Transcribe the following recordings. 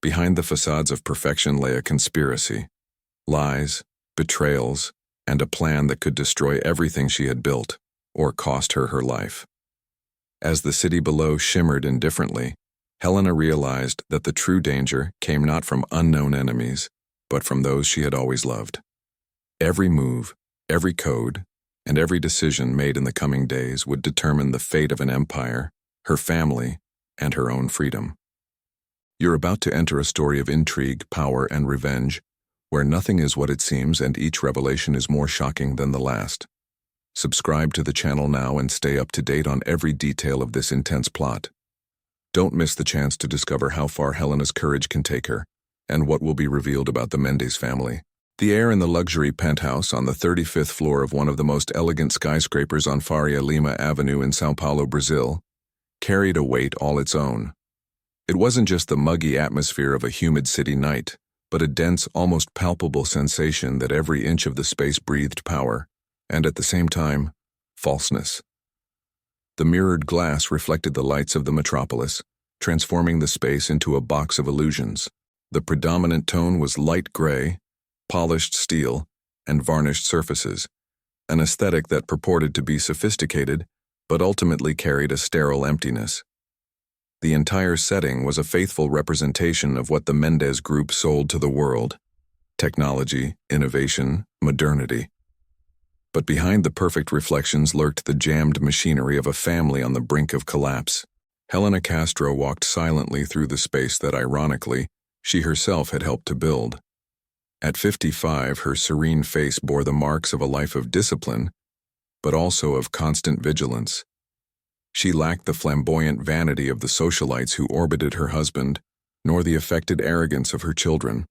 Behind the facades of perfection lay a conspiracy, lies, betrayals, and a plan that could destroy everything she had built, or cost her her life. As the city below shimmered indifferently, Helena realized that the true danger came not from unknown enemies, but from those she had always loved. Every move, every code, and every decision made in the coming days would determine the fate of an empire, her family, and her own freedom. You're about to enter a story of intrigue, power, and revenge, where nothing is what it seems and each revelation is more shocking than the last. Subscribe to the channel now and stay up to date on every detail of this intense plot. Don't miss the chance to discover how far Helena's courage can take her, and what will be revealed about the Mendes family. The air in the luxury penthouse on the 35th floor of one of the most elegant skyscrapers on Faria Lima Avenue in São Paulo, Brazil, carried a weight all its own. It wasn't just the muggy atmosphere of a humid city night, but a dense, almost palpable sensation that every inch of the space breathed power, and at the same time, falseness. The mirrored glass reflected the lights of the metropolis, transforming the space into a box of illusions. The predominant tone was light gray, polished steel, and varnished surfaces, an aesthetic that purported to be sophisticated, but ultimately carried a sterile emptiness. The entire setting was a faithful representation of what the Mendes Group sold to the world: technology, innovation, modernity. But behind the perfect reflections lurked the jammed machinery of a family on the brink of collapse. Helena Castro walked silently through the space that, ironically, she herself had helped to build. At 55, her serene face bore the marks of a life of discipline, but also of constant vigilance. She lacked the flamboyant vanity of the socialites who orbited her husband, nor the affected arrogance of her children.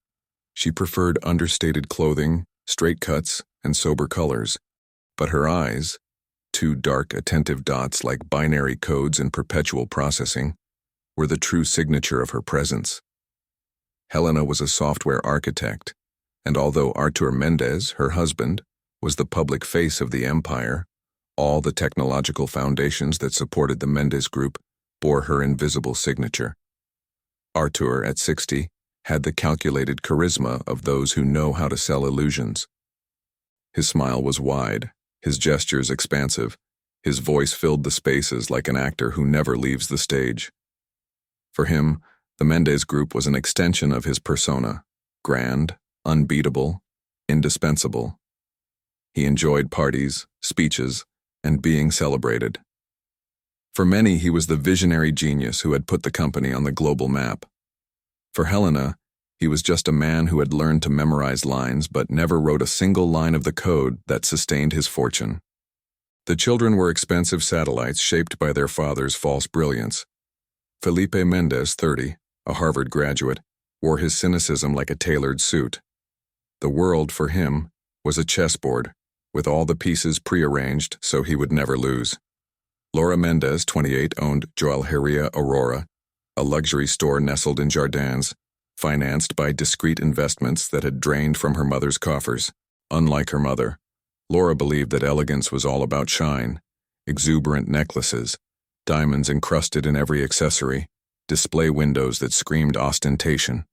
She preferred understated clothing, straight cuts, and sober colors. But her eyes, two dark, attentive dots like binary codes in perpetual processing, were the true signature of her presence. Helena was a software architect, and although Artur Mendes, her husband, was the public face of the empire, all the technological foundations that supported the Mendes Group bore her invisible signature. Artur, at 60, had the calculated charisma of those who know how to sell illusions. His smile was wide, his gestures expansive, his voice filled the spaces like an actor who never leaves the stage. For him, the Mendes Group was an extension of his persona, grand, unbeatable, indispensable. He enjoyed parties, speeches, and being celebrated. For many, he was the visionary genius who had put the company on the global map. For Helena, he was just a man who had learned to memorize lines but never wrote a single line of the code that sustained his fortune. The children were expensive satellites shaped by their father's false brilliance. Felipe Mendes, 30, a Harvard graduate, wore his cynicism like a tailored suit. The world, for him, was a chessboard, with all the pieces prearranged so he would never lose. Laura Mendes, 28, owned Joalheria Aurora, a luxury store nestled in Jardins, financed by discreet investments that had drained from her mother's coffers. Unlike her mother, Laura believed that elegance was all about shine, exuberant necklaces, diamonds encrusted in every accessory, display windows that screamed ostentation.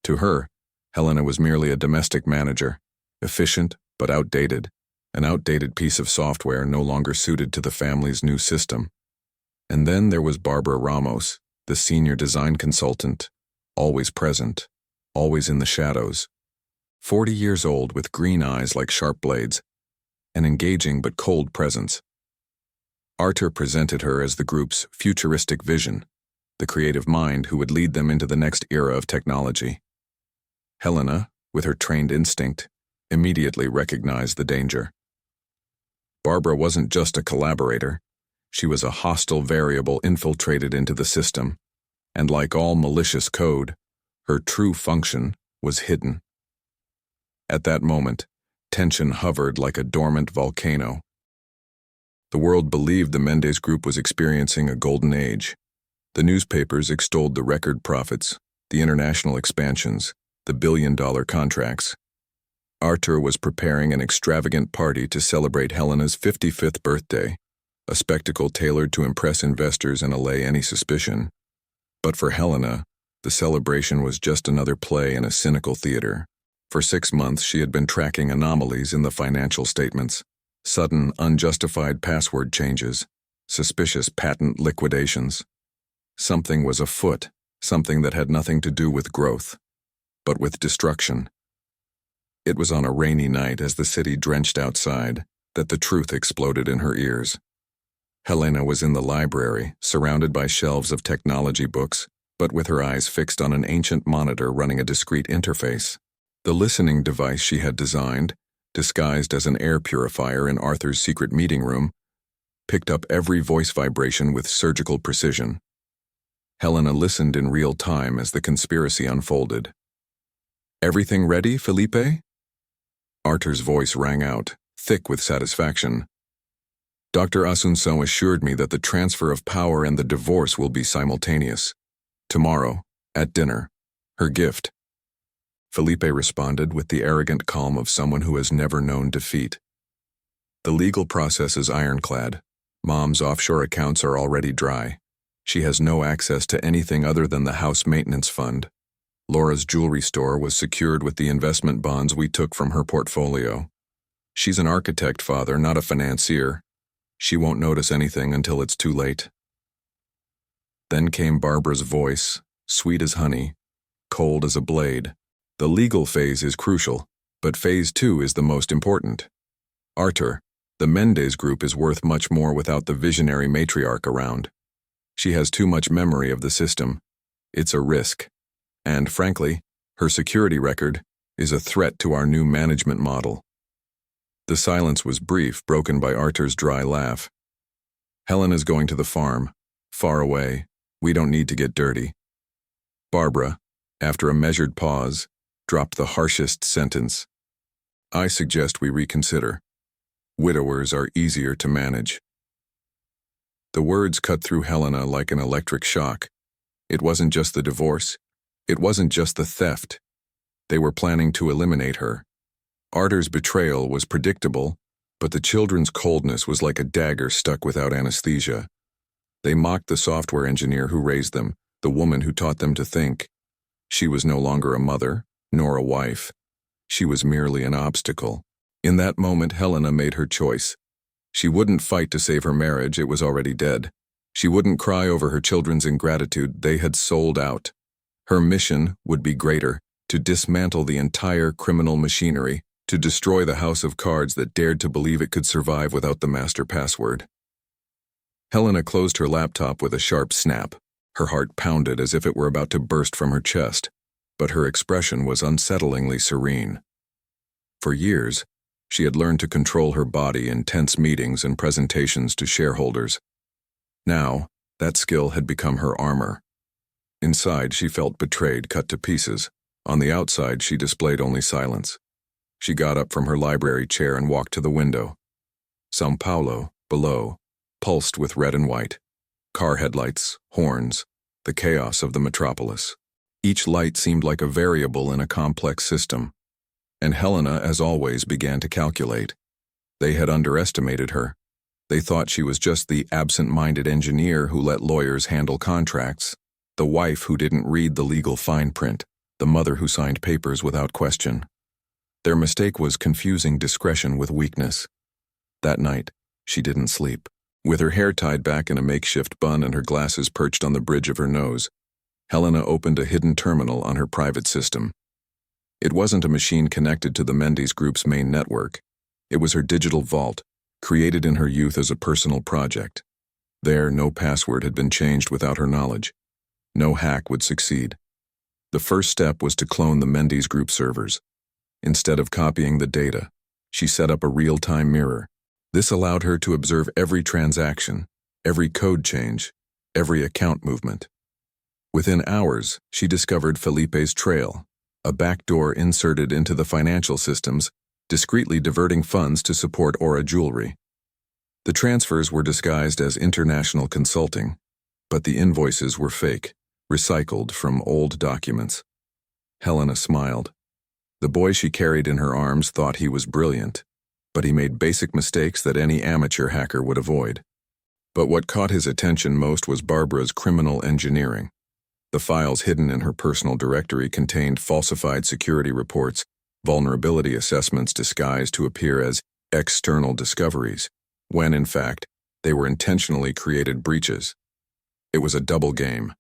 To her, Helena was merely a domestic manager, efficient but outdated, an outdated piece of software no longer suited to the family's new system. And then there was Barbara Ramos, the senior design consultant, always present, always in the shadows. 40 years old with green eyes like sharp blades, an engaging but cold presence. Artur presented her as the group's futuristic vision, the creative mind who would lead them into the next era of technology. Helena, with her trained instinct, immediately recognized the danger. Barbara wasn't just a collaborator, she was a hostile variable infiltrated into the system, and like all malicious code, her true function was hidden. At that moment, tension hovered like a dormant volcano. The world believed the Mendes Group was experiencing a golden age. The newspapers extolled the record profits, the international expansions, the billion-dollar contracts. Artur was preparing an extravagant party to celebrate Helena's 55th birthday, a spectacle tailored to impress investors and allay any suspicion. But for Helena, The celebration was just another play in a cynical theater. For 6 months, she had been tracking anomalies in the financial statements, sudden, unjustified password changes, suspicious patent liquidations. Something was afoot, something that had nothing to do with growth, but with destruction. It was on a rainy night as the city drenched outside that the truth exploded in her ears. Helena was in the library, surrounded by shelves of technology books, but with her eyes fixed on an ancient monitor running a discrete interface. The listening device she had designed, disguised as an air purifier in Arthur's secret meeting room, picked up every voice vibration with surgical precision. Helena listened in real time as the conspiracy unfolded. "Everything ready, Felipe?" Arthur's voice rang out, thick with satisfaction. "Dr. Asunción assured me that the transfer of power and the divorce will be simultaneous. Tomorrow, at dinner. Her gift." Felipe responded with the arrogant calm of someone who has never known defeat. "The legal process is ironclad. Mom's offshore accounts are already dry. She has no access to anything other than the house maintenance fund. Laura's jewelry store was secured with the investment bonds we took from her portfolio. She's an architect, Father, not a financier. She won't notice anything until it's too late." Then came Barbara's voice, sweet as honey, cold as a blade. "The legal phase is crucial, but phase 2 is the most important. Arthur, the Mendez group is worth much more without the visionary matriarch around. She has too much memory of the system. It's a risk. And, frankly, her security record is a threat to our new management model." The silence was brief, broken by Arthur's dry laugh. "Helena's going to the farm, far away. We don't need to get dirty." Barbara, after a measured pause, dropped the harshest sentence. "I suggest we reconsider. Widowers are easier to manage." The words cut through Helena like an electric shock. It wasn't just the divorce. It wasn't just the theft. They were planning to eliminate her. Arthur's betrayal was predictable, but the children's coldness was like a dagger stuck without anesthesia. They mocked the software engineer who raised them, the woman who taught them to think. She was no longer a mother, nor a wife. She was merely an obstacle. In that moment, Helena made her choice. She wouldn't fight to save her marriage, it was already dead. She wouldn't cry over her children's ingratitude, they had sold out. Her mission would be greater, to dismantle the entire criminal machinery, to destroy the house of cards that dared to believe it could survive without the master password. Helena closed her laptop with a sharp snap. Her heart pounded as if it were about to burst from her chest, but her expression was unsettlingly serene. For years, she had learned to control her body in tense meetings and presentations to shareholders. Now, that skill had become her armor. Inside, she felt betrayed, cut to pieces. On the outside, she displayed only silence. She got up from her library chair and walked to the window. São Paulo, below, pulsed with red and white. Car headlights, horns, the chaos of the metropolis. Each light seemed like a variable in a complex system. And Helena, as always, began to calculate. They had underestimated her. They thought she was just the absent-minded engineer who let lawyers handle contracts, the wife who didn't read the legal fine print, the mother who signed papers without question. Their mistake was confusing discretion with weakness. That night, she didn't sleep. With her hair tied back in a makeshift bun and her glasses perched on the bridge of her nose, Helena opened a hidden terminal on her private system. It wasn't a machine connected to the Mendez Group's main network. It was her digital vault, created in her youth as a personal project. There, no password had been changed without her knowledge. No hack would succeed. The first step was to clone the Mendez Group servers. Instead of copying the data, she set up a real-time mirror. This allowed her to observe every transaction, every code change, every account movement. Within hours, she discovered Felipe's trail, a backdoor inserted into the financial systems, discreetly diverting funds to support Aura jewelry. The transfers were disguised as international consulting, but the invoices were fake, recycled from old documents. Helena smiled. The boy she carried in her arms thought he was brilliant, but he made basic mistakes that any amateur hacker would avoid. But what caught his attention most was Barbara's criminal engineering. The files hidden in her personal directory contained falsified security reports, vulnerability assessments disguised to appear as external discoveries, when, in fact, they were intentionally created breaches. It was a double game,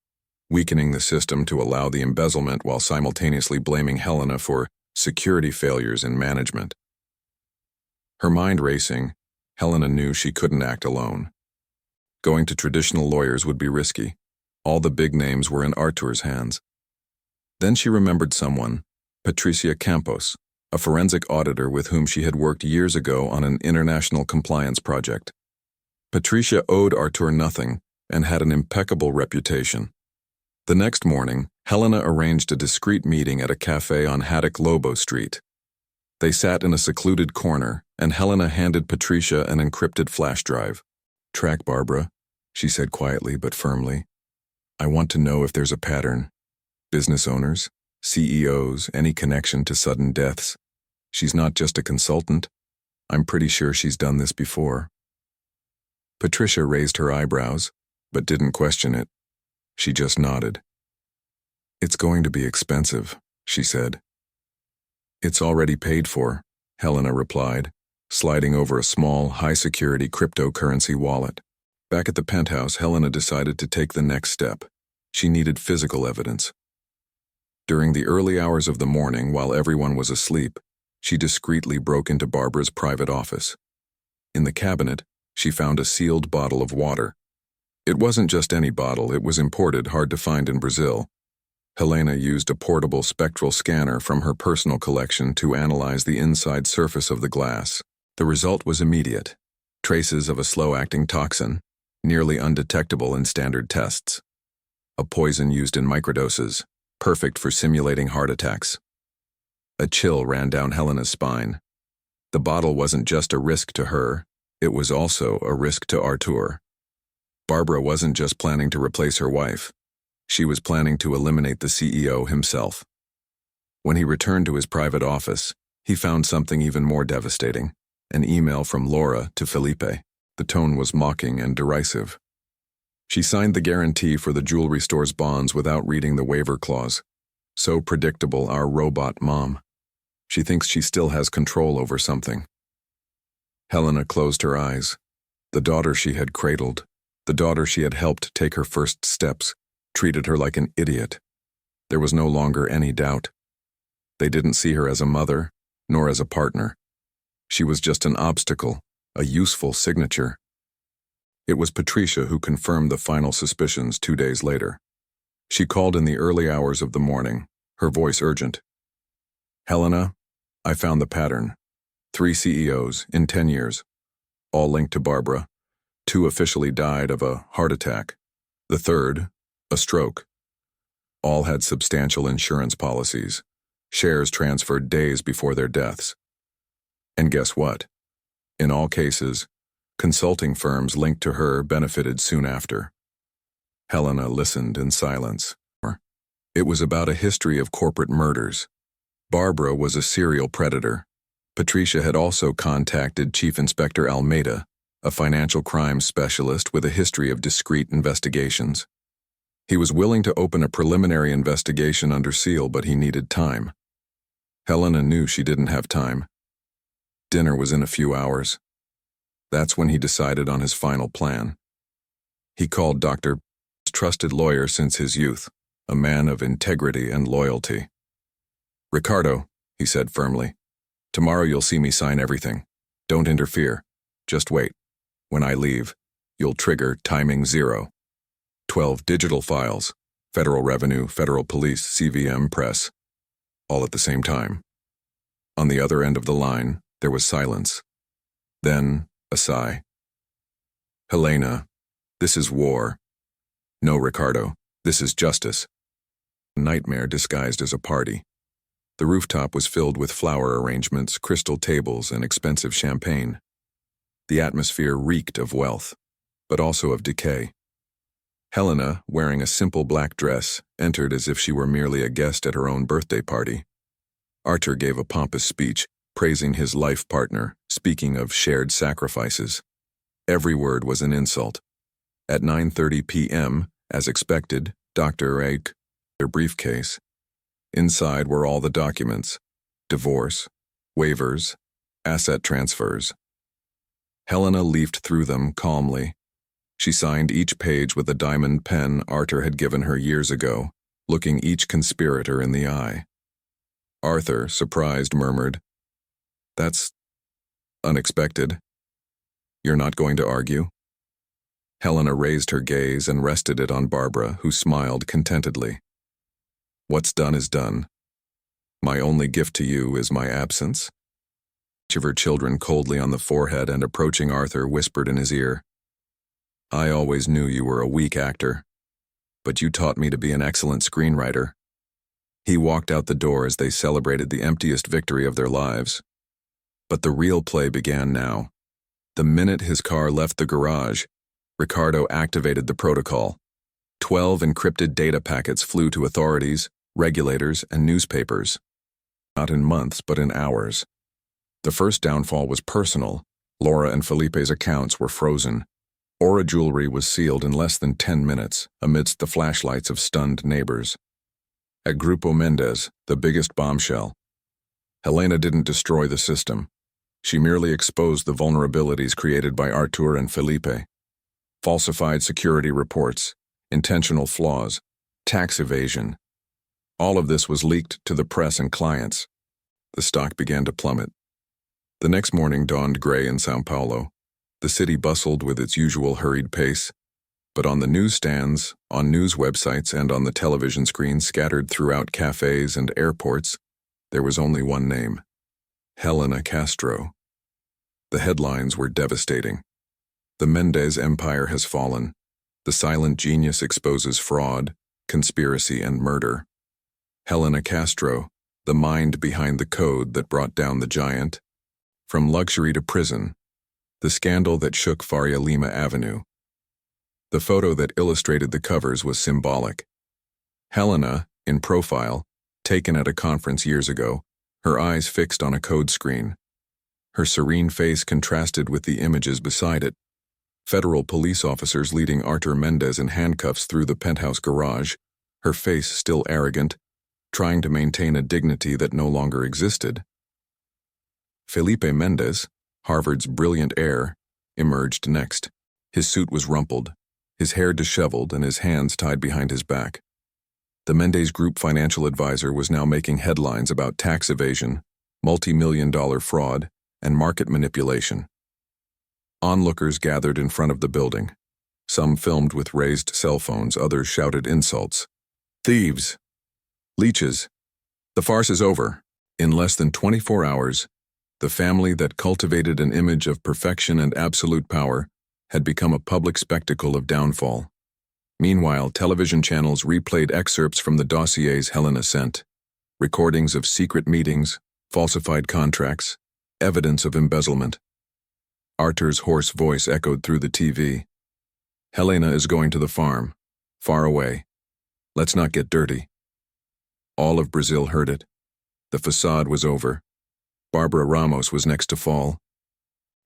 weakening the system to allow the embezzlement while simultaneously blaming Helena for security failures in management. Her mind racing, Helena knew she couldn't act alone. Going to traditional lawyers would be risky. All the big names were in Artur's hands. Then she remembered someone, Patricia Campos, a forensic auditor with whom she had worked years ago on an international compliance project. Patricia owed Artur nothing and had an impeccable reputation. The next morning, Helena arranged a discreet meeting at a cafe on Haddock Lobo Street. They sat in a secluded corner, and Helena handed Patricia an encrypted flash drive. "Track Barbara," she said quietly but firmly. "I want to know if there's a pattern. Business owners, CEOs, any connection to sudden deaths. She's not just a consultant. I'm pretty sure she's done this before." Patricia raised her eyebrows, but didn't question it. She just nodded. "It's going to be expensive," she said. "It's already paid for," Helena replied, sliding over a small, high-security cryptocurrency wallet. Back at the penthouse, Helena decided to take the next step. She needed physical evidence. During the early hours of the morning, while everyone was asleep, she discreetly broke into Barbara's private office. In the cabinet, she found a sealed bottle of water. It wasn't just any bottle, it was imported, hard to find in Brazil. Helena used a portable spectral scanner from her personal collection to analyze the inside surface of the glass. The result was immediate. Traces of a slow-acting toxin, nearly undetectable in standard tests. A poison used in microdoses, perfect for simulating heart attacks. A chill ran down Helena's spine. The bottle wasn't just a risk to her, it was also a risk to Artur. Barbara wasn't just planning to replace her wife. She was planning to eliminate the CEO himself. When he returned to his private office, he found something even more devastating. An email from Laura to Felipe. The tone was mocking and derisive. She signed the guarantee for the jewelry store's bonds without reading the waiver clause. So predictable, our robot mom. She thinks she still has control over something. Helena closed her eyes. The daughter she had cradled, the daughter she had helped take her first steps, treated her like an idiot. There was no longer any doubt. They didn't see her as a mother, nor as a partner. She was just an obstacle, a useful signature. It was Patricia who confirmed the final suspicions 2 days later. She called in the early hours of the morning, her voice urgent. "Helena, I found the pattern. 3 CEOs in 10 years, all linked to Barbara. 2 officially died of a heart attack. The third, a stroke. All had substantial insurance policies, shares transferred days before their deaths. And guess what? In all cases, consulting firms linked to her benefited soon after." Helena listened in silence. It was about a history of corporate murders. Barbara was a serial predator. Patricia had also contacted Chief Inspector Almeida, a financial crimes specialist with a history of discreet investigations. He was willing to open a preliminary investigation under seal, but he needed time. Helena knew she didn't have time. Dinner was in a few hours. That's when he decided on his final plan. He called Dr. trusted lawyer since his youth, a man of integrity and loyalty. "Ricardo," he said firmly, "tomorrow you'll see me sign everything. Don't interfere. Just wait. When I leave, you'll trigger timing 0. 12 digital files, Federal Revenue, Federal Police, CVM, Press, all at the same time." On the other end of the line, there was silence. Then, a sigh. "Helena, this is war. No, Ricardo, this is justice." A nightmare disguised as a party. The rooftop was filled with flower arrangements, crystal tables, and expensive champagne. The atmosphere reeked of wealth, but also of decay. Helena, wearing a simple black dress, entered as if she were merely a guest at her own birthday party. Artur gave a pompous speech, praising his life partner, speaking of shared sacrifices. Every word was an insult. At 9:30 p.m., as expected, Dr. Their briefcase. Inside were all the documents: divorce, waivers, asset transfers. Helena leafed through them calmly. She signed each page with a diamond pen Arthur had given her years ago, looking each conspirator in the eye. Arthur, surprised, murmured, "That's unexpected. You're not going to argue?" Helena raised her gaze and rested it on Barbara, who smiled contentedly. "What's done is done. My only gift to you is my absence." Each of her children coldly on the forehead and approaching Arthur whispered in his ear, "I always knew you were a weak actor, but you taught me to be an excellent screenwriter." He walked out the door as they celebrated the emptiest victory of their lives. But the real play began now. The minute his car left the garage, Ricardo activated the protocol. 12 encrypted data packets flew to authorities, regulators, and newspapers. Not in months, but in hours. The first downfall was personal. Laura and Felipe's accounts were frozen. Aura jewelry was sealed in less than 10 minutes, amidst the flashlights of stunned neighbors. At Grupo Mendez, the biggest bombshell, Helena didn't destroy the system. She merely exposed the vulnerabilities created by Artur and Felipe. Falsified security reports, intentional flaws, tax evasion. All of this was leaked to the press and clients. The stock began to plummet. The next morning dawned gray in São Paulo. The city bustled with its usual hurried pace, but on the newsstands, on news websites, and on the television screens scattered throughout cafes and airports, there was only one name: Helena Castro. The headlines were devastating. The Mendez empire has fallen. The silent genius exposes fraud, conspiracy, and murder. Helena Castro, the mind behind the code that brought down the giant. From luxury to prison, the scandal that shook Faria Lima Avenue. The photo that illustrated the covers was symbolic. Helena, in profile, taken at a conference years ago, her eyes fixed on a code screen. Her serene face contrasted with the images beside it. Federal police officers leading Artur Mendez in handcuffs through the penthouse garage, her face still arrogant, trying to maintain a dignity that no longer existed. Felipe Mendez, Harvard's brilliant heir, emerged next. His suit was rumpled, his hair disheveled, and his hands tied behind his back. The Mendez Group financial advisor was now making headlines about tax evasion, multi-million-dollar fraud, and market manipulation. Onlookers gathered in front of the building. Some filmed with raised cell phones, others shouted insults. "Thieves! Leeches! The farce is over." In less than 24 hours, the family that cultivated an image of perfection and absolute power had become a public spectacle of downfall. Meanwhile, television channels replayed excerpts from the dossiers Helena sent, recordings of secret meetings, falsified contracts, evidence of embezzlement. Artur's hoarse voice echoed through the TV. "Helena is going to the farm, far away. Let's not get dirty." All of Brazil heard it. The facade was over. Barbara Ramos was next to fall.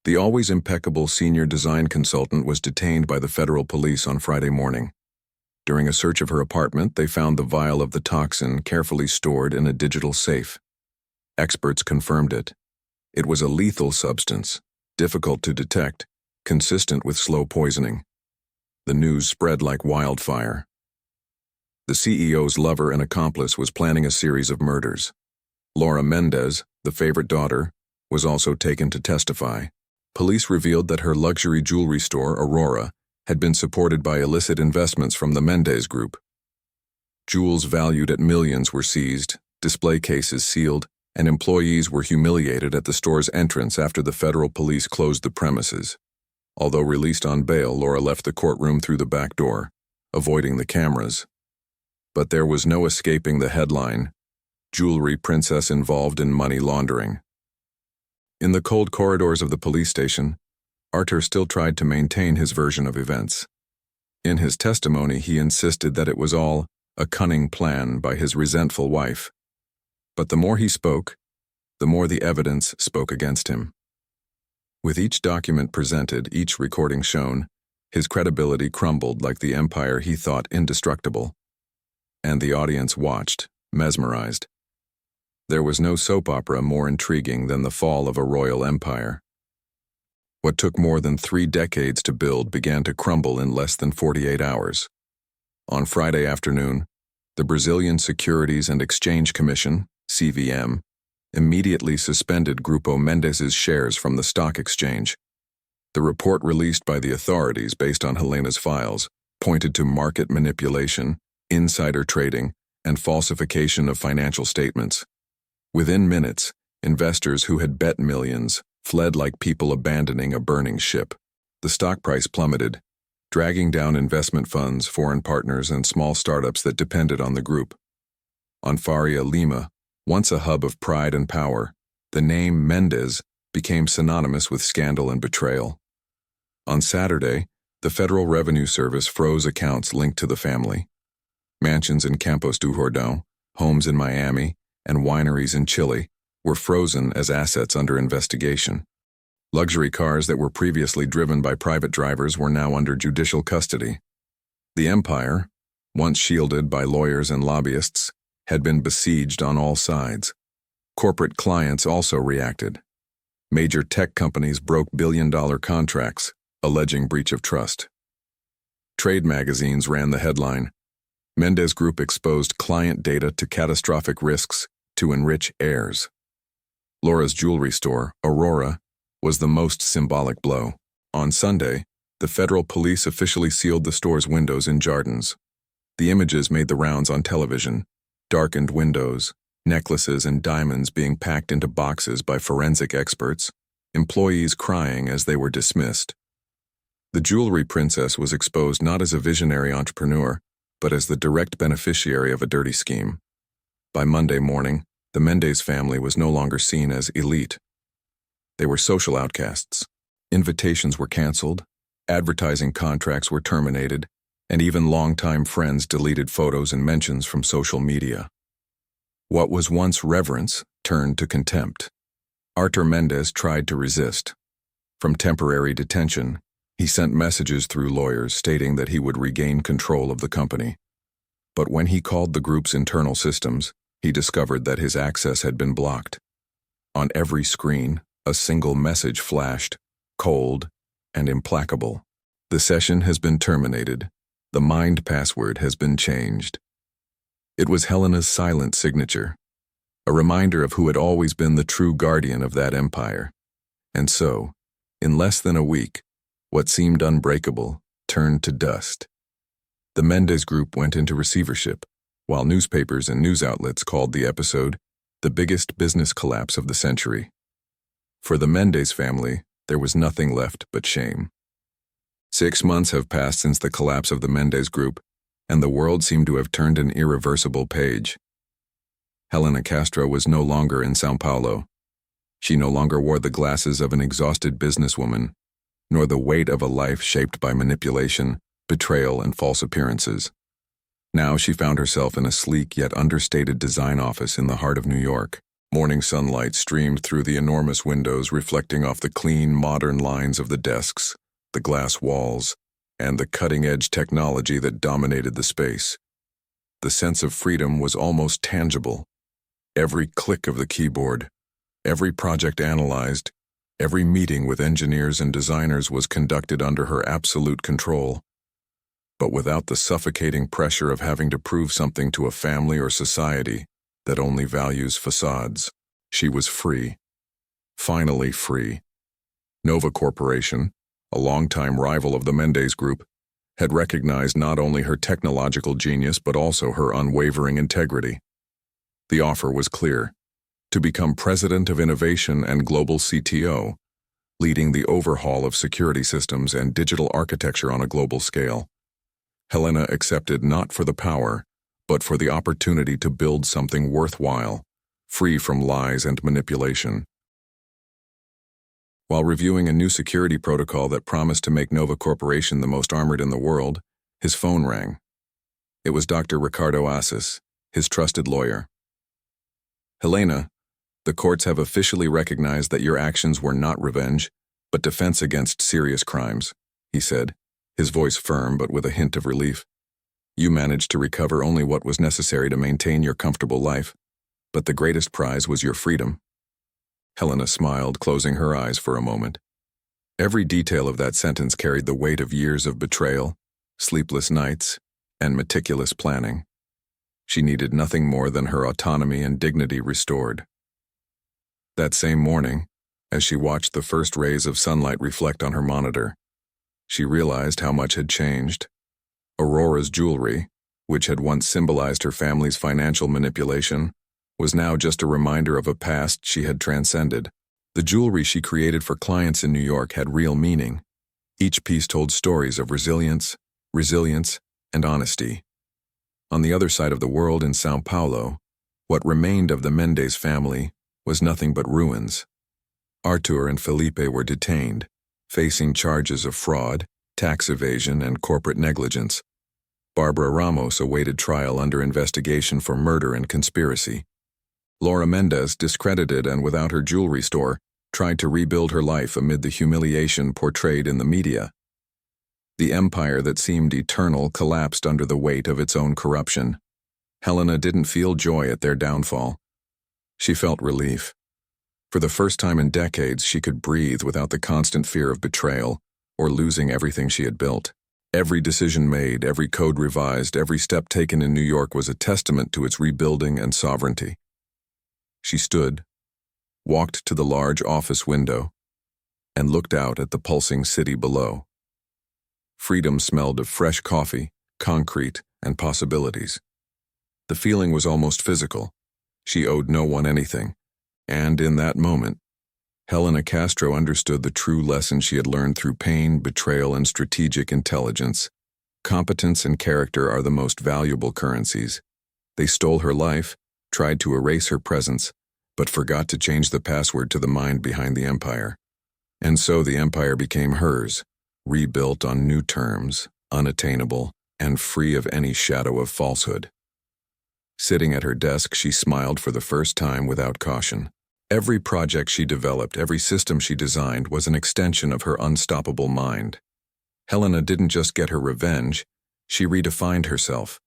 The always impeccable senior design consultant was detained by the federal police on Friday morning. During a search of her apartment, they found the vial of the toxin carefully stored in a digital safe. Experts confirmed it. It was a lethal substance, difficult to detect, consistent with slow poisoning. The news spread like wildfire. The CEO's lover and accomplice was planning a series of murders. Laura Mendez, the favorite daughter, was also taken to testify. Police revealed that her luxury jewelry store, Aurora, had been supported by illicit investments from the Mendez Group. Jewels valued at millions were seized, display cases sealed, and employees were humiliated at the store's entrance after the federal police closed the premises. Although released on bail, Laura left the courtroom through the back door, avoiding the cameras. But there was no escaping the headline: "Jewelry princess involved in money laundering." In the cold corridors of the police station, Artur still tried to maintain his version of events. In his testimony, he insisted that it was all a cunning plan by his resentful wife. But the more he spoke, the more the evidence spoke against him. With each document presented, each recording shown, his credibility crumbled like the empire he thought indestructible. and the audience watched, mesmerized. There was no soap opera more intriguing than the fall of a royal empire. What took more than 3 decades to build began to crumble in less than 48 hours. On Friday afternoon, the Brazilian Securities and Exchange Commission, CVM, immediately suspended Grupo Mendes's shares from the stock exchange. The report released by the authorities based on Helena's files pointed to market manipulation, insider trading, and falsification of financial statements. Within minutes, investors who had bet millions fled like people abandoning a burning ship. The stock price plummeted, dragging down investment funds, foreign partners, and small startups that depended on the group. On Faria Lima, once a hub of pride and power, the name Mendes became synonymous with scandal and betrayal. On Saturday, the Federal Revenue Service froze accounts linked to the family. Mansions in Campos do Jordão, homes in Miami, and wineries in Chile were frozen as assets under investigation. Luxury cars that were previously driven by private drivers were now under judicial custody. The empire, once shielded by lawyers and lobbyists, had been besieged on all sides. Corporate clients also reacted. Major tech companies broke billion-dollar contracts, alleging breach of trust. Trade magazines ran the headline, "Mendes Group exposed client data to catastrophic risks to enrich heirs." Laura's jewelry store, Aurora, was the most symbolic blow. On Sunday, the federal police officially sealed the store's windows in Jardins. The images made the rounds on television: darkened windows, necklaces and diamonds being packed into boxes by forensic experts, employees crying as they were dismissed. The jewelry princess was exposed not as a visionary entrepreneur, but as the direct beneficiary of a dirty scheme. By Monday morning, the Mendes family was no longer seen as elite. They were social outcasts. Invitations were canceled, advertising contracts were terminated, and even longtime friends deleted photos and mentions from social media. What was once reverence turned to contempt. Artur Mendes tried to resist. From temporary detention, he sent messages through lawyers stating that he would regain control of the company. But when he called the group's internal systems, he discovered that his access had been blocked. On every screen, a single message flashed, cold and implacable. "The session has been terminated. The mind password has been changed." It was Helena's silent signature, a reminder of who had always been the true guardian of that empire. And so, in less than a week, what seemed unbreakable turned to dust. The Mendes Group went into receivership, while newspapers and news outlets called the episode the biggest business collapse of the century. For the Mendes family, there was nothing left but shame. 6 months have passed since the collapse of the Mendes Group, and the world seemed to have turned an irreversible page. Helena Castro was no longer in São Paulo. She no longer wore the glasses of an exhausted businesswoman, nor the weight of a life shaped by manipulation, betrayal, and false appearances. Now she found herself in a sleek yet understated design office in the heart of New York. Morning sunlight streamed through the enormous windows, reflecting off the clean, modern lines of the desks, the glass walls, and the cutting-edge technology that dominated the space. The sense of freedom was almost tangible. Every click of the keyboard, every project analyzed, every meeting with engineers and designers was conducted under her absolute control. But without the suffocating pressure of having to prove something to a family or society that only values facades. She was free. Finally free. Nova Corporation, a longtime rival of the Mendes Group, had recognized not only her technological genius but also her unwavering integrity. The offer was clear: to become President of Innovation and Global CTO, leading the overhaul of security systems and digital architecture on a global scale. Helena accepted not for the power, but for the opportunity to build something worthwhile, free from lies and manipulation. While reviewing a new security protocol that promised to make Nova Corporation the most armored in the world, his phone rang. It was Dr. Ricardo Assis, his trusted lawyer. "Helena, the courts have officially recognized that your actions were not revenge, but defense against serious crimes," he said, his voice firm but with a hint of relief. You managed to recover only what was necessary to maintain your comfortable life, but the greatest prize was your freedom. Helena smiled, closing her eyes for a moment. Every detail of that sentence carried the weight of years of betrayal, sleepless nights, and meticulous planning. She needed nothing more than her autonomy and dignity restored. That same morning, as she watched the first rays of sunlight reflect on her monitor, she realized how much had changed. Aurora's jewelry, which had once symbolized her family's financial manipulation, was now just a reminder of a past she had transcended. The jewelry she created for clients in New York had real meaning. Each piece told stories of resilience, and honesty. On the other side of the world in São Paulo, what remained of the Mendes family was nothing but ruins. Arthur and Felipe were detained, facing charges of fraud, tax evasion, and corporate negligence. Barbara Ramos awaited trial under investigation for murder and conspiracy. Laura Mendes, discredited and without her jewelry store, tried to rebuild her life amid the humiliation portrayed in the media. The empire that seemed eternal collapsed under the weight of its own corruption. Helena didn't feel joy at their downfall. She felt relief. For the first time in decades, she could breathe without the constant fear of betrayal or losing everything she had built. Every decision made, every code revised, every step taken in New York was a testament to its rebuilding and sovereignty. She stood, walked to the large office window, and looked out at the pulsing city below. Freedom smelled of fresh coffee, concrete, and possibilities. The feeling was almost physical. She owed no one anything, and in that moment, Helena Castro understood the true lesson she had learned through pain, betrayal, and strategic intelligence. Competence and character are the most valuable currencies. They stole her life, tried to erase her presence, but forgot to change the password to the mind behind the empire. And so the empire became hers, rebuilt on new terms, unattainable, and free of any shadow of falsehood. Sitting at her desk, she smiled for the first time without caution. Every project she developed, every system she designed was an extension of her unstoppable mind. Helena didn't just get her revenge, she redefined herself.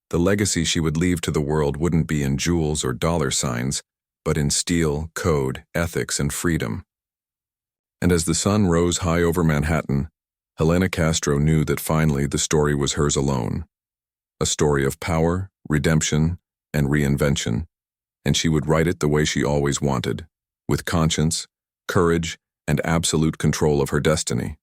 The legacy she would leave to the world wouldn't be in jewels or dollar signs, but in steel, code, ethics, and freedom. And as the sun rose high over Manhattan, Helena Castro knew that finally the story was hers alone. A story of power, redemption, and reinvention, and she would write it the way she always wanted, with conscience, courage, and absolute control of her destiny.